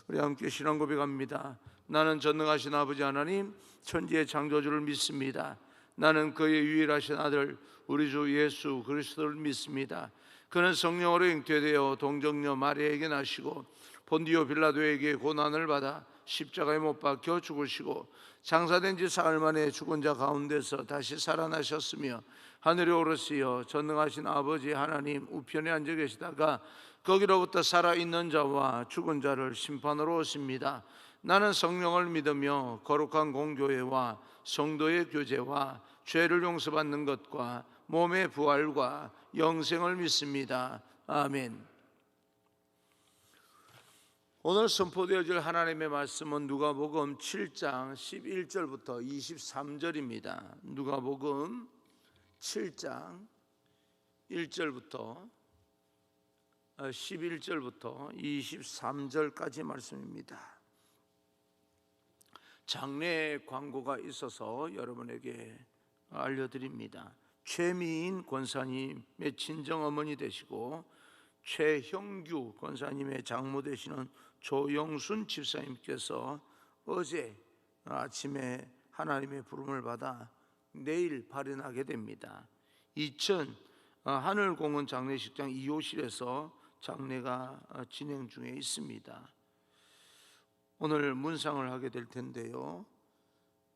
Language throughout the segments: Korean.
우리 함께 신앙 고백합니다. 나는 전능하신 아버지 하나님 천지의 창조주를 믿습니다. 나는 그의 유일하신 아들 우리 주 예수 그리스도를 믿습니다. 그는 성령으로 잉태되어 동정녀 마리아에게 나시고 본디오 빌라도에게 고난을 받아 십자가에 못 박혀 죽으시고 장사된 지 사흘 만에 죽은 자 가운데서 다시 살아나셨으며 하늘에 오르시어 전능하신 아버지 하나님 우편에 앉아 계시다가 거기로부터 살아있는 자와 죽은 자를 심판하러 오십니다. 나는 성령을 믿으며 거룩한 공교회와 성도의 교제와 죄를 용서받는 것과 몸의 부활과 영생을 믿습니다. 아멘. 오늘 선포되어질 하나님의 말씀은 누가복음 7장 11절부터 23절입니다. 누가복음 7장 1절부터 11절부터 23절까지 말씀입니다. 장례 광고가 있어서 여러분에게 알려드립니다. 최미인 권사님의 친정어머니 되시고 최형규 권사님의 장모 되시는 조영순 집사님께서 어제 아침에 하나님의 부름을 받아 내일 발인하게 됩니다. 이천 하늘공원 장례식장 2호실에서 장례가 진행 중에 있습니다. 오늘 문상을 하게 될 텐데요.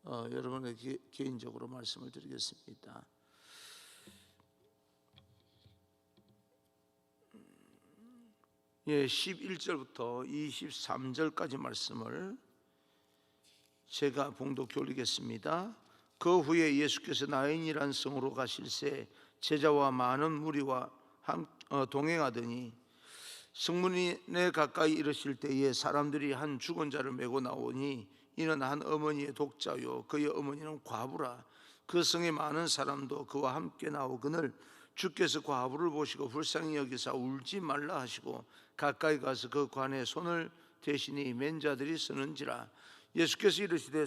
여러분에게 개인적으로 말씀을 드리겠습니다. 예, 11절부터 23절까지 말씀을 제가 봉독해 올리겠습니다. 그 후에 예수께서 나인이란 성으로 가실새 제자와 많은 무리와 동행하더니 성문에 가까이 이르실 때에 사람들이 한 죽은 자를 메고 나오니 이는 한 어머니의 독자요 그의 어머니는 과부라. 그 성에 많은 사람도 그와 함께 나오거늘 주께서 과부를 보시고 불쌍히 여기사 울지 말라 하시고 가까이 가서 그 관에 손을 대시니 맨 자들이 서는지라. 예수께서 이르시되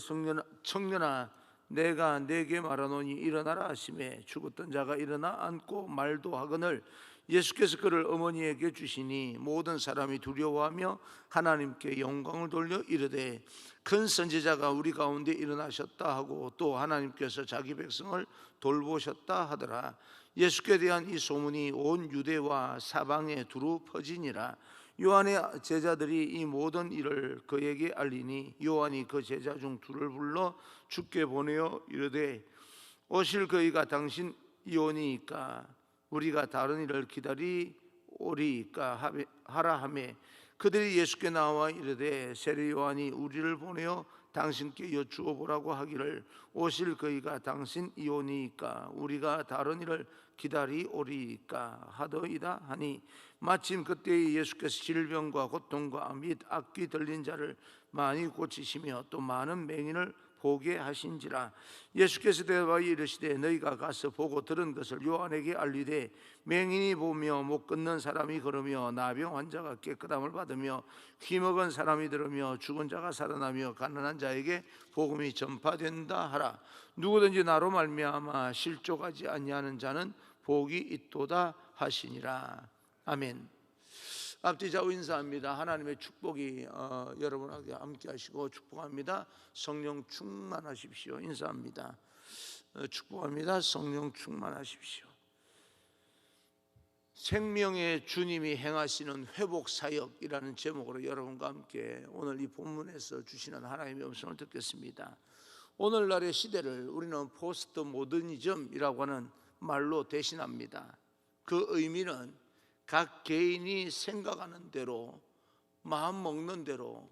청년아 내가 네게 말하노니 일어나라 하시매 죽었던 자가 일어나 앉고 말도 하거늘 예수께서 그를 어머니에게 주시니 모든 사람이 두려워하며 하나님께 영광을 돌려 이르되 큰 선지자가 우리 가운데 일어나셨다 하고 또 하나님께서 자기 백성을 돌보셨다 하더라. 예수께 대한 이 소문이 온 유대와 사방에 두루 퍼지니라. 요한의 제자들이 이 모든 일을 그에게 알리니 요한이 그 제자 중 둘을 불러 주께 보내어 이르되 오실 그이가 당신이오니이까 우리가 다른 일을 기다리오리이까 하라 하매 그들이 예수께 나와 이르되 세례 요한이 우리를 보내어 당신께 여쭈어 보라고 하기를 오실 그이가 당신이오니이까 우리가 다른 일을 기다리오리이까 하더이다 하니 마침 그때에 예수께서 질병과 고통과 및 악귀 들린 자를 많이 고치시며 또 많은 맹인을 보게 하신지라. 예수께서 대답하여 이르시되 너희가 가서 보고 들은 것을 요한에게 알리되 맹인이 보며 못 걷는 사람이 걸으며 나병 환자가 깨끗함을 받으며 귀먹은 사람이 들으며 죽은 자가 살아나며 가난한 자에게 복음이 전파된다 하라. 누구든지 나로 말미암아 실족하지 아니하는 자는 복이 있도다 하시니라. 아멘. 앞뒤 좌우 인사합니다. 하나님의 축복이 여러분에게 함께 하시고 축복합니다. 성령 충만하십시오. 인사합니다. 축복합니다. 성령 충만하십시오. 생명의 주님이 행하시는 회복사역이라는 제목으로 여러분과 함께 오늘 이 본문에서 주시는 하나님의 음성을 듣겠습니다. 오늘날의 시대를 우리는 포스트 모더니즘이라고 하는 말로 대신합니다. 그 의미는 각 개인이 생각하는 대로 마음 먹는 대로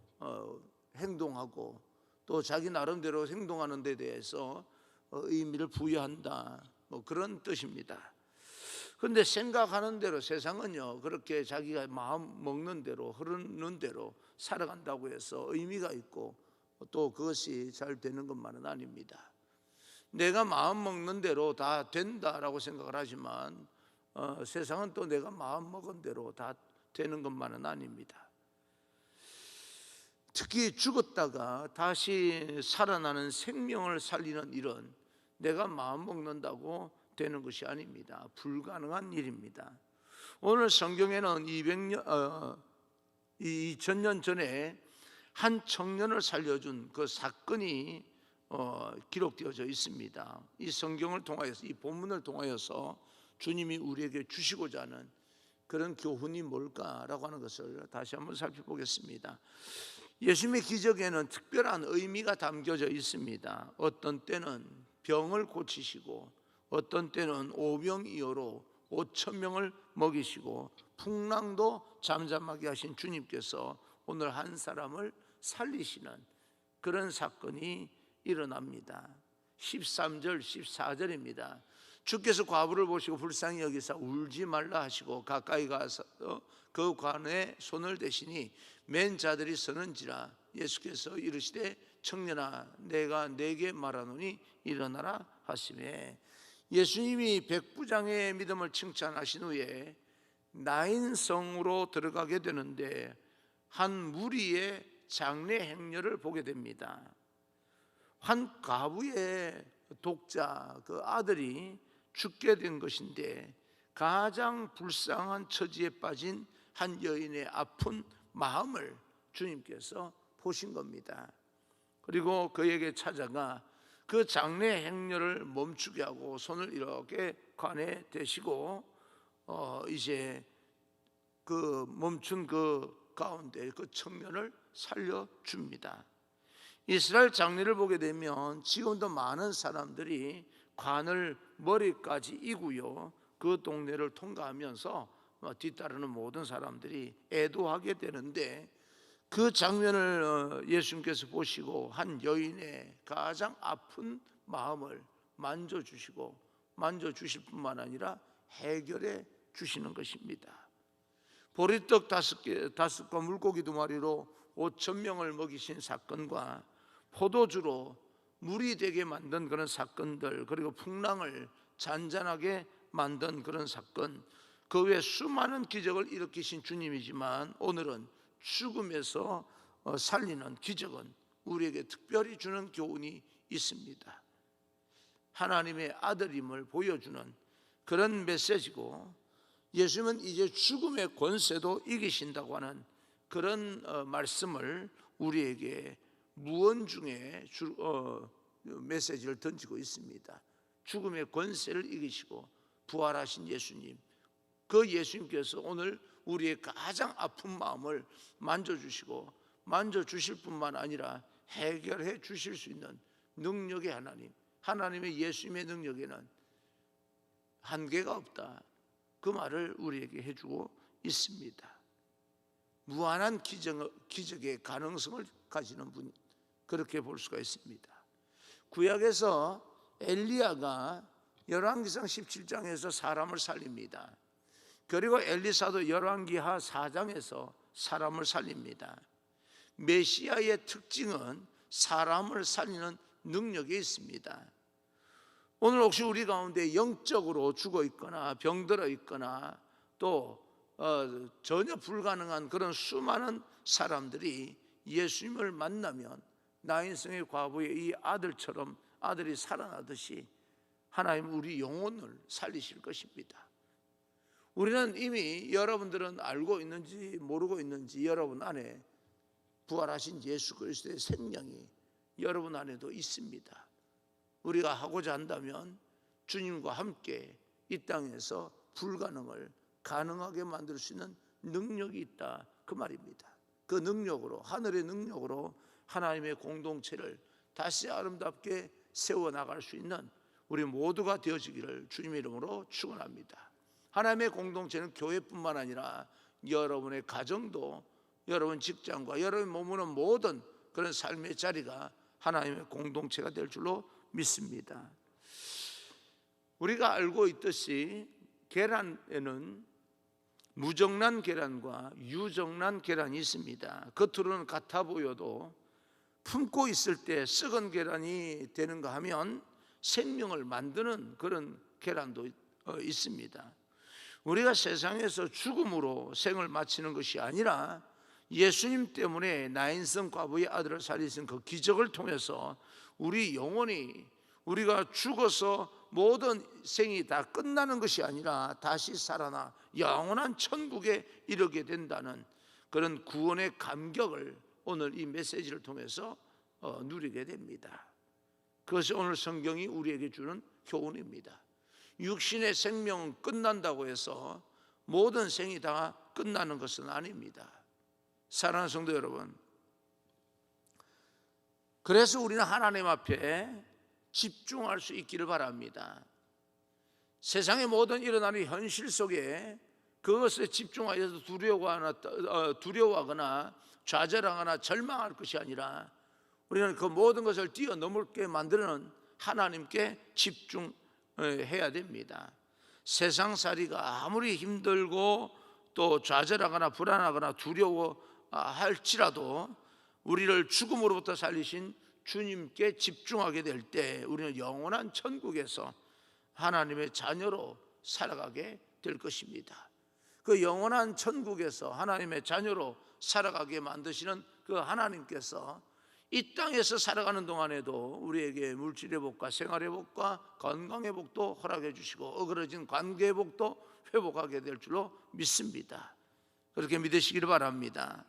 행동하고 또 자기 나름대로 행동하는 데 대해서 의미를 부여한다, 그런 뜻입니다. 그런데 생각하는 대로 세상은요 그렇게 자기가 마음 먹는 대로 흐르는 대로 살아간다고 해서 의미가 있고 또 그것이 잘 되는 것만은 아닙니다. 내가 마음 먹는 대로 다 된다라고 생각을 하지만 세상은 또 내가 마음 먹은 대로 다 되는 것만은 아닙니다. 특히 죽었다가 다시 살아나는 생명을 살리는 일은 내가 마음 먹는다고 되는 것이 아닙니다. 불가능한 일입니다. 오늘 성경에는 2000년 전에 한 청년을 살려준 그 사건이 기록되어져 있습니다. 이 성경을 통하여서, 이 본문을 통하여서 주님이 우리에게 주시고자 하는 그런 교훈이 뭘까라고 하는 것을 다시 한번 살펴보겠습니다. 예수님의 기적에는 특별한 의미가 담겨져 있습니다. 어떤 때는 병을 고치시고, 어떤 때는 오병이어로 5천 명을 먹이시고, 풍랑도 잠잠하게 하신 주님께서 오늘 한 사람을 살리시는 그런 사건이 일어납니다. 13절 14절입니다. 주께서 과부를 보시고 불쌍히 여기사 울지 말라 하시고 가까이 가서 그 관에 손을 대시니 맨 자들이 서는지라. 예수께서 이르시되 청년아 내가 네게 말하노니 일어나라 하시매, 예수님이 백부장의 믿음을 칭찬하신 후에 나인성으로 들어가게 되는데 한 무리의 장례 행렬을 보게 됩니다. 한 과부의 독자 그 아들이 죽게 된 것인데, 가장 불쌍한 처지에 빠진 한 여인의 아픈 마음을 주님께서 보신 겁니다. 그리고 그에게 찾아가 그 장례 행렬을 멈추게 하고 손을 이렇게 관에 대시고 이제 그 멈춘 그 가운데 그 청년을 살려줍니다. 이스라엘 장례를 보게 되면 지금도 많은 사람들이 관을 머리까지 이고요, 그 동네를 통과하면서 뒤따르는 모든 사람들이 애도하게 되는데, 그 장면을 예수님께서 보시고 한 여인의 가장 아픈 마음을 만져주시고, 만져주실 뿐만 아니라 해결해 주시는 것입니다. 보리떡 5과 물고기 2마리로 5천 명을 먹이신 사건과 포도주로 물이 되게 만든 그런 사건들, 그리고 풍랑을 잔잔하게 만든 그런 사건, 그 외에 수많은 기적을 일으키신 주님이지만 오늘은 죽음에서 살리는 기적은 우리에게 특별히 주는 교훈이 있습니다. 하나님의 아들임을 보여주는 그런 메시지고, 예수님은 이제 죽음의 권세도 이기신다고 하는 그런 말씀을 우리에게 무언중에 메시지를 던지고 있습니다. 죽음의 권세를 이기시고 부활하신 예수님, 그 예수님께서 오늘 우리의 가장 아픈 마음을 만져주시고, 만져주실 뿐만 아니라 해결해 주실 수 있는 능력의 하나님, 하나님의 예수님의 능력에는 한계가 없다, 그 말을 우리에게 해주고 있습니다. 무한한 기적의 가능성을 가지는 분, 그렇게 볼 수가 있습니다. 구약에서 엘리야가 열왕기상 17장에서 사람을 살립니다. 그리고 엘리사도 열왕기하 4장에서 사람을 살립니다. 메시아의 특징은 사람을 살리는 능력이 있습니다. 오늘 혹시 우리 가운데 영적으로 죽어 있거나 병들어 있거나 또 전혀 불가능한 그런 수많은 사람들이 예수님을 만나면 나인성의 과부의 이 아들처럼 아들이 살아나듯이 하나님 우리 영혼을 살리실 것입니다. 우리는 이미, 여러분들은 알고 있는지 모르고 있는지, 여러분 안에 부활하신 예수 그리스도의 생명이 여러분 안에도 있습니다. 우리가 하고자 한다면 주님과 함께 이 땅에서 불가능을 가능하게 만들 수 있는 능력이 있다, 그 말입니다. 그 능력으로, 하늘의 능력으로 하나님의 공동체를 다시 아름답게 세워나갈 수 있는 우리 모두가 되어지기를 주님의 이름으로 축원합니다. 하나님의 공동체는 교회뿐만 아니라 여러분의 가정도, 여러분 직장과 여러분이 머무는 모든 그런 삶의 자리가 하나님의 공동체가 될 줄로 믿습니다. 우리가 알고 있듯이 계란에는 무정란 계란과 유정란 계란이 있습니다. 겉으로는 같아 보여도 품고 있을 때 썩은 계란이 되는가 하면 생명을 만드는 그런 계란도 있습니다. 우리가 세상에서 죽음으로 생을 마치는 것이 아니라 예수님 때문에 나인성 과부의 아들을 살리신 그 기적을 통해서 우리 영혼이, 우리가 죽어서 모든 생이 다 끝나는 것이 아니라 다시 살아나 영원한 천국에 이르게 된다는 그런 구원의 감격을 오늘 이 메시지를 통해서 누리게 됩니다. 그것이 오늘 성경이 우리에게 주는 교훈입니다. 육신의 생명은 끝난다고 해서 모든 생이 다 끝나는 것은 아닙니다. 사랑하는 성도 여러분, 그래서 우리는 하나님 앞에 집중할 수 있기를 바랍니다. 세상의 모든 일어나는 현실 속에 그것에 집중하여서 두려워하거나 좌절하거나 절망할 것이 아니라 우리는 그 모든 것을 뛰어넘게 만드는 하나님께 집중해야 됩니다. 세상살이가 아무리 힘들고 또 좌절하거나 불안하거나 두려워할지라도 우리를 죽음으로부터 살리신 주님께 집중하게 될 때 우리는 영원한 천국에서 하나님의 자녀로 살아가게 될 것입니다. 그 영원한 천국에서 하나님의 자녀로 살아가게 만드시는 그 하나님께서 이 땅에서 살아가는 동안에도 우리에게 물질의 복과 생활의 복과 건강의 복도 허락해 주시고 어그러진 관계의 복도 회복하게 될 줄로 믿습니다. 그렇게 믿으시기를 바랍니다.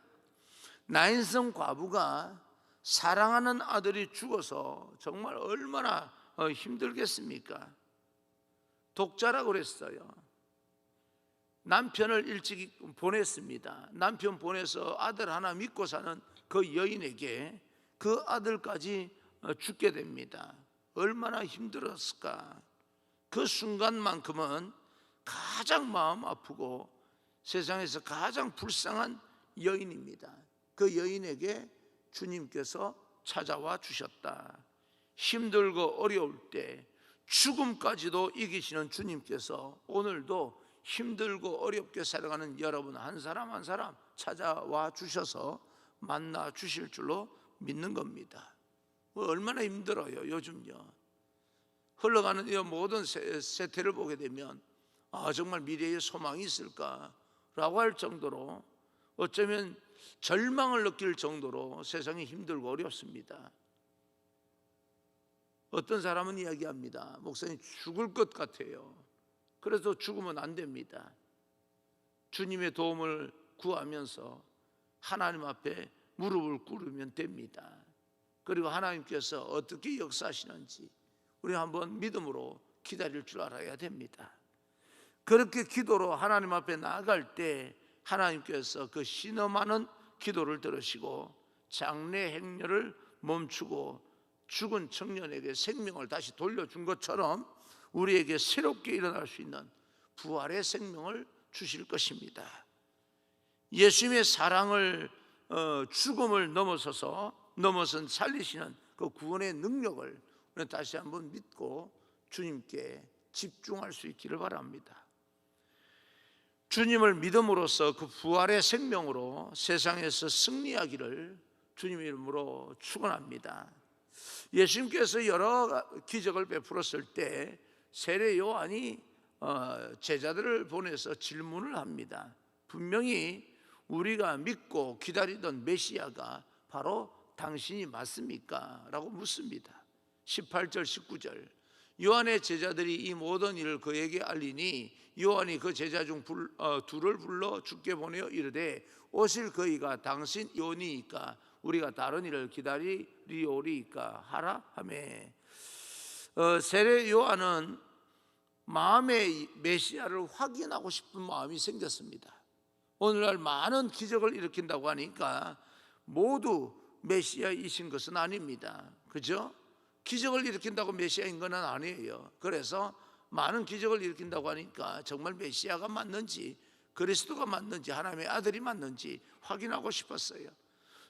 나인성 과부가 사랑하는 아들이 죽어서 정말 얼마나 힘들겠습니까? 독자라고 그랬어요. 남편을 일찍 보냈습니다. 남편 보내서 아들 하나 믿고 사는 그 여인에게 그 아들까지 죽게 됩니다. 얼마나 힘들었을까? 그 순간만큼은 가장 마음 아프고 세상에서 가장 불쌍한 여인입니다. 그 여인에게 주님께서 찾아와 주셨다. 힘들고 어려울 때 죽음까지도 이기시는 주님께서 오늘도 힘들고 어렵게 살아가는 여러분 한 사람 한 사람 찾아와 주셔서 만나 주실 줄로 믿는 겁니다. 얼마나 힘들어요. 요즘요 흘러가는 이 모든 세태를 보게 되면 정말 미래에 소망이 있을까라고 할 정도로 어쩌면 절망을 느낄 정도로 세상이 힘들고 어렵습니다. 어떤 사람은 이야기합니다. 목사님 죽을 것 같아요. 그래서 죽으면 안 됩니다. 주님의 도움을 구하면서 하나님 앞에 무릎을 꿇으면 됩니다. 그리고 하나님께서 어떻게 역사하시는지 우리 한번 믿음으로 기다릴 줄 알아야 됩니다. 그렇게 기도로 하나님 앞에 나아갈 때 하나님께서 그 신음하는 기도를 들으시고 장래 행렬을 멈추고 죽은 청년에게 생명을 다시 돌려준 것처럼 우리에게 새롭게 일어날 수 있는 부활의 생명을 주실 것입니다. 예수님의 사랑을 죽음을 넘어선 살리시는 그 구원의 능력을 다시 한번 믿고 주님께 집중할 수 있기를 바랍니다. 주님을 믿음으로써 그 부활의 생명으로 세상에서 승리하기를 주님의 이름으로 축원합니다. 예수님께서 여러 기적을 베풀었을 때 세례 요한이 제자들을 보내서 질문을 합니다. 분명히 우리가 믿고 기다리던 메시아가 바로 당신이 맞습니까? 라고 묻습니다. 18절 19절 요한의 제자들이 이 모든 일을 그에게 알리니 요한이 그 제자 중 둘을 불러 주께 보내어 이르되 오실 그이가 당신 요한이니까 우리가 다른 일을 기다리리오리이까 하라 하매 세례 요한은 마음에 메시아를 확인하고 싶은 마음이 생겼습니다. 오늘날 많은 기적을 일으킨다고 하니까 모두 메시아이신 것은 아닙니다. 그죠? 기적을 일으킨다고 메시아인 건 아니에요. 그래서 많은 기적을 일으킨다고 하니까 정말 메시아가 맞는지 그리스도가 맞는지 하나님의 아들이 맞는지 확인하고 싶었어요.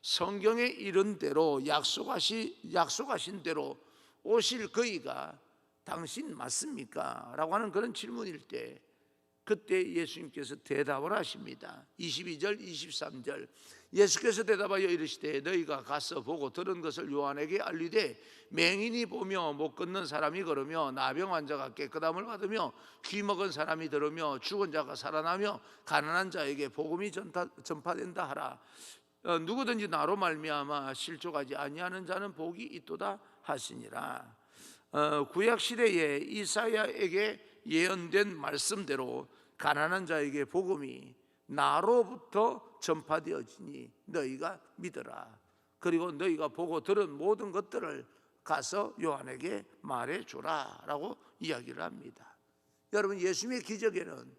성경에 이른 대로 약속하신 대로 오실 그이가 당신 맞습니까? 라고 하는 그런 질문일 때 그때 예수님께서 대답을 하십니다. 22절 23절 예수께서 대답하여 이르시되 너희가 가서 보고 들은 것을 요한에게 알리되 맹인이 보며 못 걷는 사람이 걸으며 나병 환자가 깨끗함을 받으며 귀 먹은 사람이 들으며 죽은 자가 살아나며 가난한 자에게 복음이 전파된다 하라. 누구든지 나로 말미암아 실족하지 아니하는 자는 복이 있도다 하시니라. 구약 시대에 이사야에게 예언된 말씀대로 가난한 자에게 복음이 나로부터 전파되어지니 너희가 믿어라. 그리고 너희가 보고 들은 모든 것들을 가서 요한에게 말해주라 라고 이야기를 합니다. 여러분, 예수님의 기적에는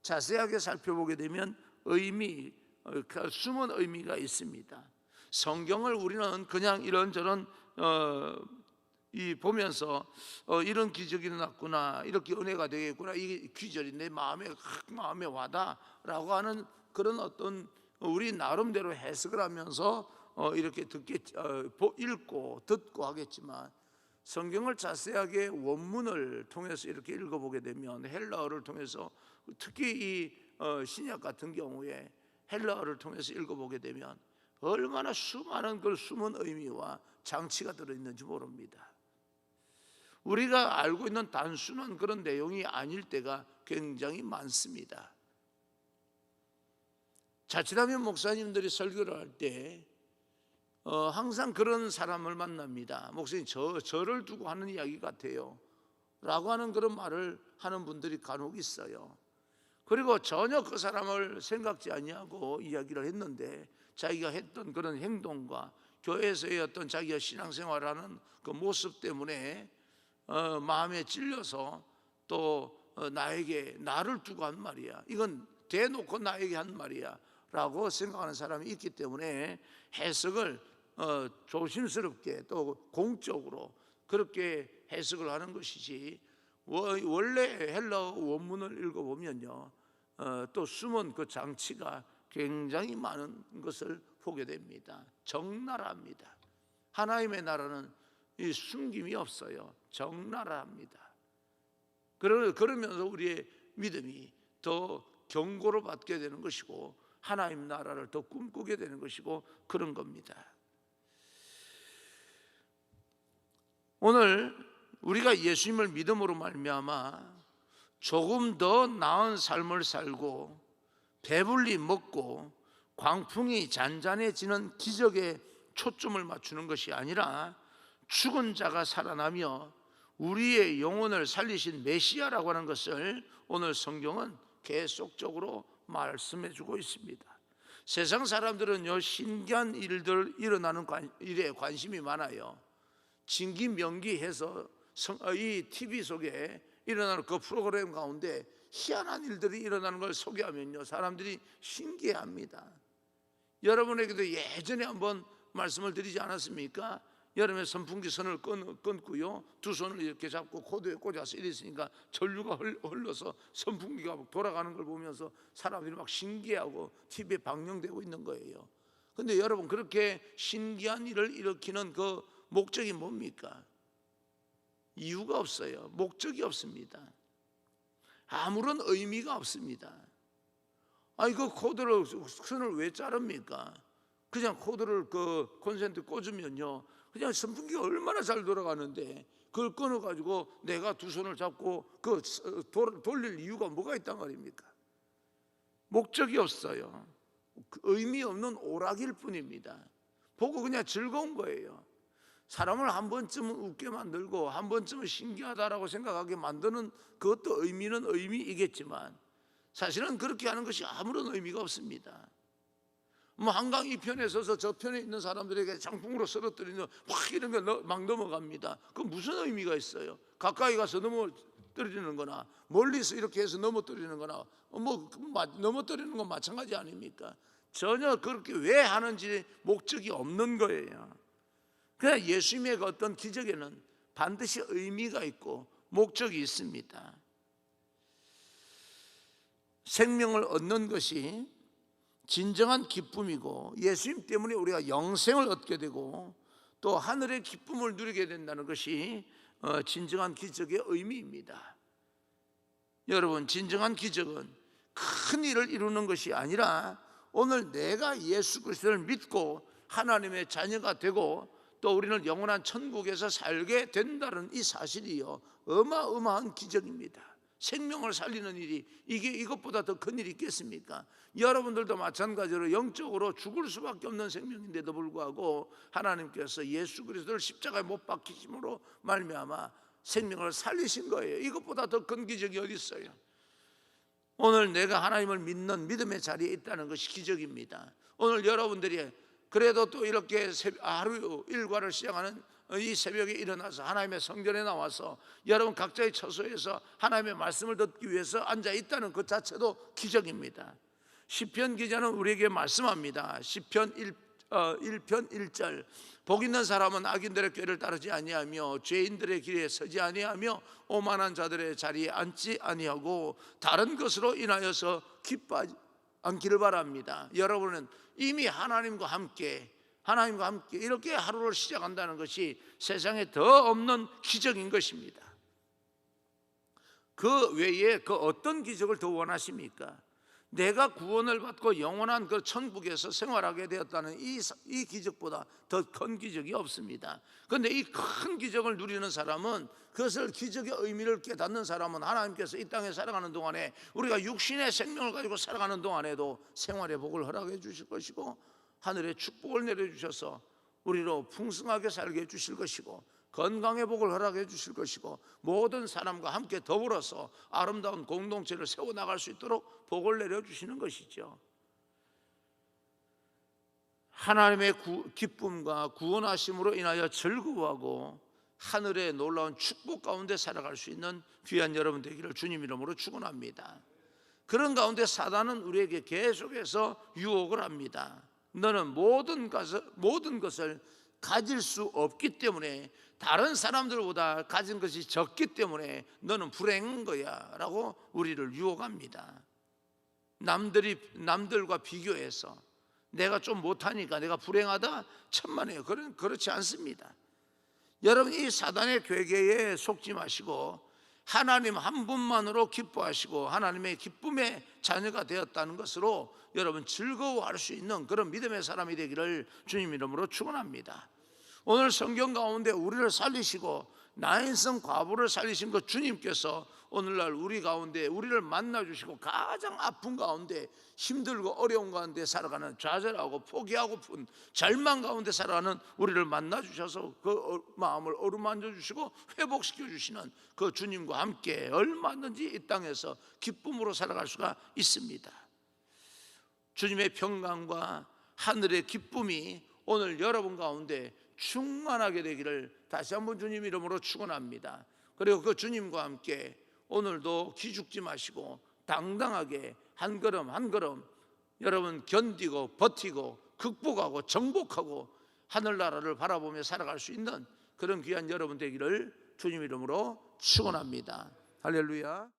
자세하게 살펴보게 되면 숨은 의미가 있습니다. 성경을 우리는 그냥 이런저런 보면서 이런 기적이 일어났구나, 이렇게 은혜가 되겠구나, 이게 기절이 내 마음에 와다라고 하는 그런 어떤 우리 나름대로 해석을 하면서 이렇게 읽고 듣고 하겠지만, 성경을 자세하게 원문을 통해서 이렇게 읽어보게 되면, 헬라어를 통해서 특히 이 신약 같은 경우에 헬라어를 통해서 읽어보게 되면 얼마나 수많은 그 숨은 의미와 장치가 들어있는지 모릅니다. 우리가 알고 있는 단순한 그런 내용이 아닐 때가 굉장히 많습니다. 자칫하면 목사님들이 설교를 할 때 항상 그런 사람을 만납니다. 목사님, 저를 두고 하는 이야기 같아요 라고 하는 그런 말을 하는 분들이 간혹 있어요. 그리고 전혀 그 사람을 생각지 아니하고 이야기를 했는데, 자기가 했던 그런 행동과 교회에서의 어떤 자기가 신앙생활하는 그 모습 때문에 마음에 찔려서 또 나를 두고 한 말이야, 이건 대놓고 나에게 한 말이야 라고 생각하는 사람이 있기 때문에 해석을 조심스럽게 또 공적으로 그렇게 해석을 하는 것이지, 원래 헬라어 원문을 읽어보면요, 또 숨은 그 장치가 굉장히 많은 것을 보게 됩니다. 적나라합니다. 하나님의 나라는 이 숨김이 없어요. 적나라합니다. 그러면서 우리의 믿음이 더 견고를 받게 되는 것이고, 하나님 나라를 더 꿈꾸게 되는 것이고, 그런 겁니다. 오늘 우리가 예수님을 믿음으로 말미암아 조금 더 나은 삶을 살고 배불리 먹고 광풍이 잔잔해지는 기적에 초점을 맞추는 것이 아니라, 죽은 자가 살아나며 우리의 영혼을 살리신 메시아라고 하는 것을 오늘 성경은 계속적으로 말씀해 주고 있습니다. 세상 사람들은요, 신기한 일들 일어나는 일에 관심이 많아요. 진기명기해서 이 TV 속에 일어나는 그 프로그램 가운데 희한한 일들이 일어나는 걸 소개하면요, 사람들이 신기해합니다. 여러분에게도 예전에 한번 말씀을 드리지 않았습니까? 여름에 선풍기 선을 끊고요, 두 손을 이렇게 잡고 코드에 꽂아서 이랬으니까 전류가 흘러서 선풍기가 돌아가는 걸 보면서 사람들이 막 신기해하고 TV에 방영되고 있는 거예요. 근데 여러분, 그렇게 신기한 일을 일으키는 그 목적이 뭡니까? 이유가 없어요. 목적이 없습니다. 아무런 의미가 없습니다. 그 코드를, 선을 왜 자릅니까? 그냥 코드를 그 콘센트 꽂으면요, 그냥 선풍기가 얼마나 잘 돌아가는데 그걸 끊어가지고 내가 두 손을 잡고 돌릴 이유가 뭐가 있단 말입니까? 목적이 없어요. 의미 없는 오락일 뿐입니다. 보고 그냥 즐거운 거예요. 사람을 한 번쯤은 웃게 만들고 한 번쯤은 신기하다라고 생각하게 만드는 그것도 의미는 의미이겠지만, 사실은 그렇게 하는 것이 아무런 의미가 없습니다. 한강 이 편에 서서 저 편에 있는 사람들에게 장풍으로 쓰러뜨리는 확 이런 게 막 넘어갑니다. 그 무슨 의미가 있어요? 가까이 가서 넘어뜨리는 거나 멀리서 이렇게 해서 넘어뜨리는 거나 넘어뜨리는 건 마찬가지 아닙니까? 전혀 그렇게 왜 하는지 목적이 없는 거예요. 그냥 예수님의 어떤 기적에는 반드시 의미가 있고 목적이 있습니다. 생명을 얻는 것이 진정한 기쁨이고, 예수님 때문에 우리가 영생을 얻게 되고 또 하늘의 기쁨을 누리게 된다는 것이 진정한 기적의 의미입니다. 여러분, 진정한 기적은 큰 일을 이루는 것이 아니라 오늘 내가 예수 그리스도를 믿고 하나님의 자녀가 되고 또 우리는 영원한 천국에서 살게 된다는 이 사실이요, 어마어마한 기적입니다. 생명을 살리는 일이 이것보다 더 큰 일이 있겠습니까? 여러분들도 마찬가지로 영적으로 죽을 수밖에 없는 생명인데도 불구하고 하나님께서 예수 그리스도를 십자가에 못 박히심으로 말미암아 생명을 살리신 거예요. 이것보다 더 큰 기적이 어디 있어요? 오늘 내가 하나님을 믿는 믿음의 자리에 있다는 것이 기적입니다. 오늘 여러분들이 그래도 또 이렇게 하루 일과를 시작하는 이 새벽에 일어나서 하나님의 성전에 나와서 여러분 각자의 처소에서 하나님의 말씀을 듣기 위해서 앉아 있다는 것 자체도 기적입니다. 시편 기자는 우리에게 말씀합니다. 시편 1편 1절, 복 있는 사람은 악인들의 꾀를 따르지 아니하며 죄인들의 길에 서지 아니하며 오만한 자들의 자리에 앉지 아니하고 다른 것으로 인하여서 기뻐하지 않기를 바랍니다. 여러분은 이미 하나님과 함께 이렇게 하루를 시작한다는 것이 세상에 더 없는 기적인 것입니다. 그 외에 그 어떤 기적을 더 원하십니까? 내가 구원을 받고 영원한 그 천국에서 생활하게 되었다는 이 기적보다 더 큰 기적이 없습니다. 그런데 이 큰 기적을 누리는 사람은, 그것을 기적의 의미를 깨닫는 사람은 하나님께서 이 땅에 살아가는 동안에, 우리가 육신의 생명을 가지고 살아가는 동안에도 생활의 복을 허락해 주실 것이고 하늘의 축복을 내려주셔서 우리로 풍성하게 살게 해주실 것이고 건강의 복을 허락해 주실 것이고 모든 사람과 함께 더불어서 아름다운 공동체를 세워나갈 수 있도록 복을 내려주시는 것이죠. 하나님의 기쁨과 구원하심으로 인하여 즐거워하고 하늘의 놀라운 축복 가운데 살아갈 수 있는 귀한 여러분 되기를 주님 이름으로 축원합니다. 그런 가운데 사단은 우리에게 계속해서 유혹을 합니다. 너는 모든 것을 가질 수 없기 때문에, 다른 사람들보다 가진 것이 적기 때문에 너는 불행한 거야 라고 우리를 유혹합니다. 남들과 비교해서 내가 좀 못하니까 내가 불행하다? 천만에요. 그렇지 않습니다. 여러분, 이 사단의 괴계에 속지 마시고 하나님 한 분만으로 기뻐하시고 하나님의 기쁨의 자녀가 되었다는 것으로 여러분 즐거워할 수 있는 그런 믿음의 사람이 되기를 주님 이름으로 축원합니다. 오늘 성경 가운데 우리를 살리시고 나인성 과부를 살리신 그 주님께서 오늘날 우리 가운데 우리를 만나주시고 가장 아픈 가운데, 힘들고 어려운 가운데 살아가는, 좌절하고 포기하고픈 절망 가운데 살아가는 우리를 만나주셔서 그 마음을 어루만져 주시고 회복시켜 주시는 그 주님과 함께 얼마든지 이 땅에서 기쁨으로 살아갈 수가 있습니다. 주님의 평강과 하늘의 기쁨이 오늘 여러분 가운데 충만하게 되기를 다시 한번 주님 이름으로 축원합니다. 그리고 그 주님과 함께 오늘도 기죽지 마시고 당당하게 한 걸음 한 걸음 여러분 견디고 버티고 극복하고 정복하고 하늘나라를 바라보며 살아갈 수 있는 그런 귀한 여러분 되기를 주님 이름으로 축원합니다. 할렐루야.